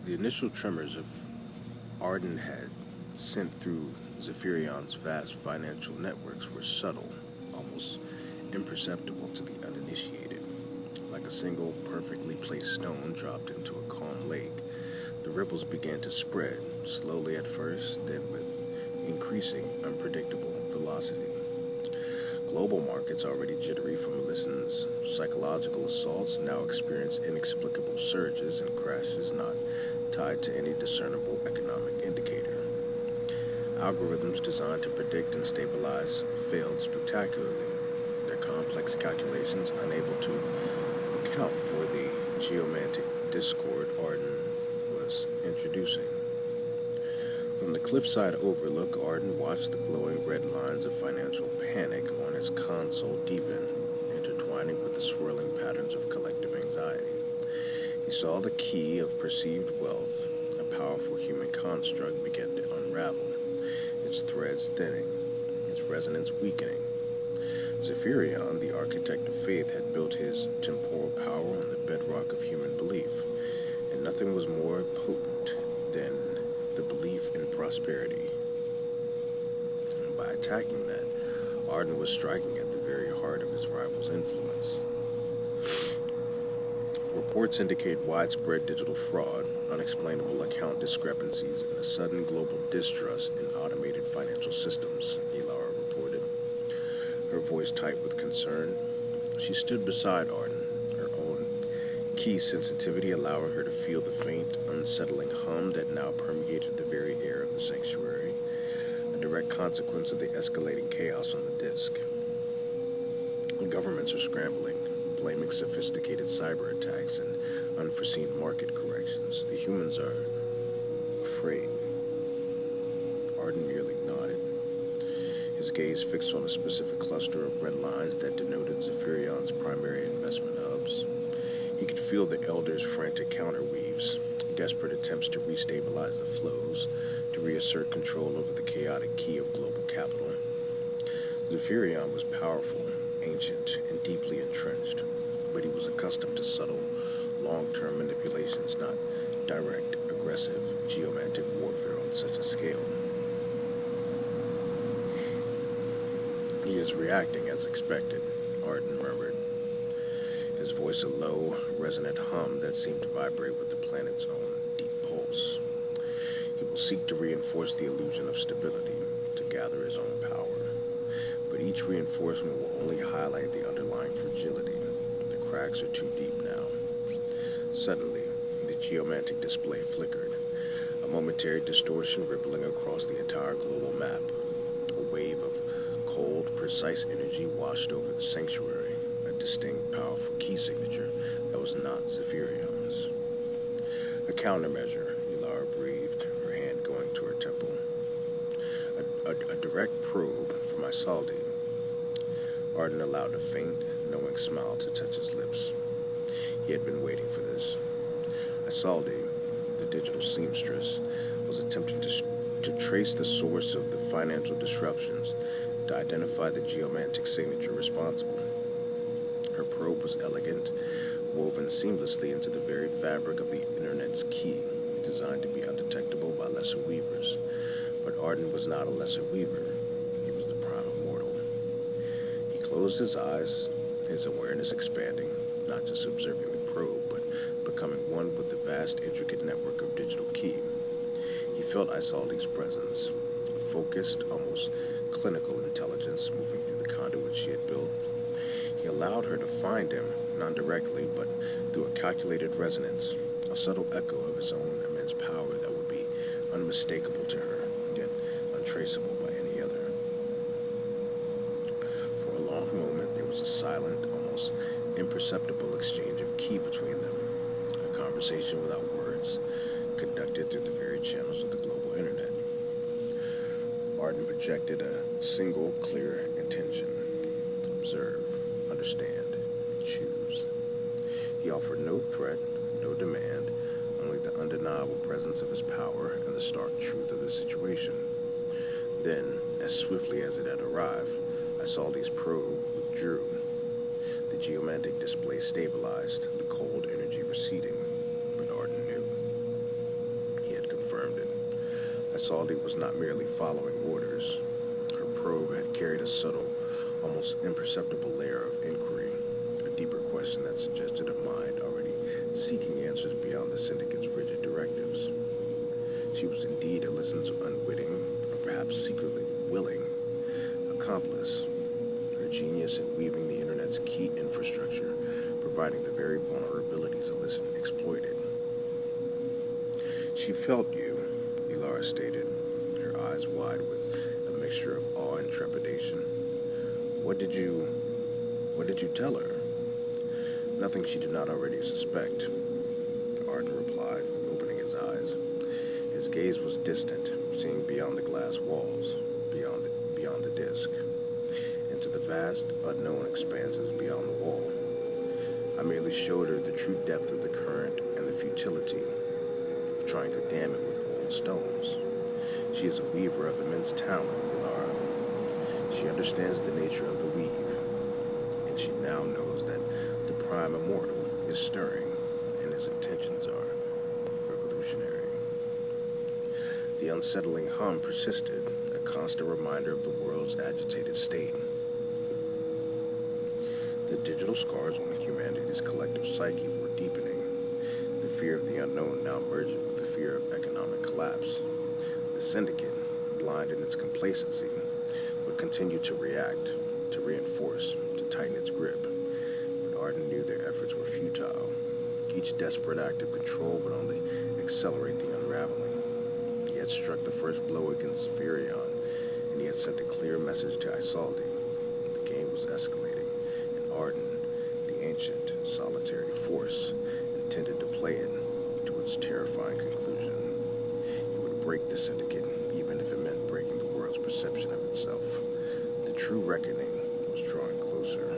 The initial tremors of Arden had sent through Zephyrion's vast financial networks were subtle, almost imperceptible to the uninitiated. Like a single perfectly placed stone dropped into a calm lake, the ripples began to spread, slowly at first, then with increasing, unpredictable velocity. Global markets, already jittery from Alyssin's psychological assaults, now experienced inexplicable surges and crashes not tied to any discernible economic indicator. Algorithms designed to predict and stabilize failed spectacularly, their complex calculations unable to account for the geomantic discord Arden was introducing. From the cliffside overlook, Arden watched the glowing red lines of financial panic on his console deepen, intertwining with the swirling patterns of collective anxiety. He saw the key of perceived wealth, a powerful human construct, begin to unravel, its threads thinning, its resonance weakening. Zephyrion, the architect of faith, had built his temporal power on the bedrock of human belief, and nothing was more potent than the belief in prosperity. And by attacking that, Arden was striking at the very heart of his rival's influence. Reports indicate widespread digital fraud, unexplainable account discrepancies, and a sudden global distrust in automated financial systems, Elara reported, her voice tight with concern. She stood beside Arden, her own key sensitivity allowing her to feel the faint, unsettling hum that now permeated the very air of the sanctuary, a direct consequence of the escalating chaos on the disk. Governments are scrambling, blaming sophisticated cyber attacks and unforeseen market corrections. The humans are afraid. Arden merely nodded, his gaze fixed on a specific cluster of red lines that denoted Zephyrion's primary investment hubs. He could feel the elders' frantic counterweaves, desperate attempts to restabilize the flows, to reassert control over the chaotic key of global capital. Zephyrion was powerful, ancient, and deeply entrenched, but he was accustomed to subtle, long-term manipulations, not direct, aggressive, geomantic warfare on such a scale. He is reacting as expected, Arden murmured, his voice a low, resonant hum that seemed to vibrate with the planet's own deep pulse. He will seek to reinforce the illusion of stability, to gather his own power. But each reinforcement will only highlight the underlying fragility. The cracks are too deep now. Suddenly, the geomantic display flickered, a momentary distortion rippling across the entire global map. A wave of cold, precise energy washed over the sanctuary, a distinct, powerful key signature that was not Zephyrion's. A countermeasure, Elara breathed, her hand going to her temple. A direct probe from Isolde. Arden allowed a faint, knowing smile to touch his lips. He had been waiting for this. Isolde, the digital seamstress, was attempting to trace the source of the financial disruptions, to identify the geomantic signature responsible. Her probe was elegant, woven seamlessly into the very fabric of the internet's key, designed to be undetectable by lesser weavers. But Arden was not a lesser weaver. He was the Prime Immortal. He closed his eyes, his awareness expanding, not just observing the probe, but becoming one with the vast, intricate network of digital key. He felt Isolde's presence, a focused, almost clinical intelligence moving through the conduit she had built. He allowed her to find him, not directly, but through a calculated resonance, a subtle echo of his own immense power that would be unmistakable to her, yet untraceable by any other. For a long moment, there was a silent, almost imperceptible exchange of ki between them, a conversation without words, conducted through the very channels of the global internet. Arden projected a single, clear intention: observe, understand, choose. He offered no threat, no demand, only the undeniable presence of his power and the stark truth of the situation. Then, as swiftly as it had arrived, Isolde's probe withdrew. The geomantic display stabilized, the cold energy receding, but Arden knew. Isolde was not merely following orders. Her probe had carried a subtle, almost imperceptible layer of inquiry, a deeper question that suggested a mind already seeking answers beyond the Syndicate's rigid directives. She was indeed Alyssin's unwitting, or perhaps secretly willing, accomplice, her genius in weaving the Internet's key infrastructure, providing the very vulnerabilities Alyssin exploited. "She felt you," Ilara stated, her eyes wide with a mixture of awe and trepidation. What did you tell her?" "Nothing she did not already suspect," Arden replied, opening his eyes. His gaze was distant, seeing beyond the glass walls, beyond the disk, into the vast, unknown expanses beyond the wall. "I merely showed her the true depth of the current and the futility of trying to dam it with old stones. She is a weaver of immense talent, Ilara. She understands the nature of the weave, and she now knows that the Prime Immortal is stirring, and his intentions are revolutionary." The unsettling hum persisted, a constant reminder of the world's agitated state. The digital scars on humanity's collective psyche were deepening, the fear of the unknown now merging with the fear of economic collapse. The Syndicate, blind in its complacency, would continue to react, to reinforce, to tighten its grip. But Arden knew their efforts were futile. Each desperate act of control would only accelerate the unraveling. He had struck the first blow against Zephyrion, and he had sent a clear message to Isolde. The game was escalating, and Arden, the ancient, solitary force, intended to play it to its terrifying conclusion. He would break the Syndicate, even if it meant breaking the world's perception of itself. The true reckoning was drawing closer.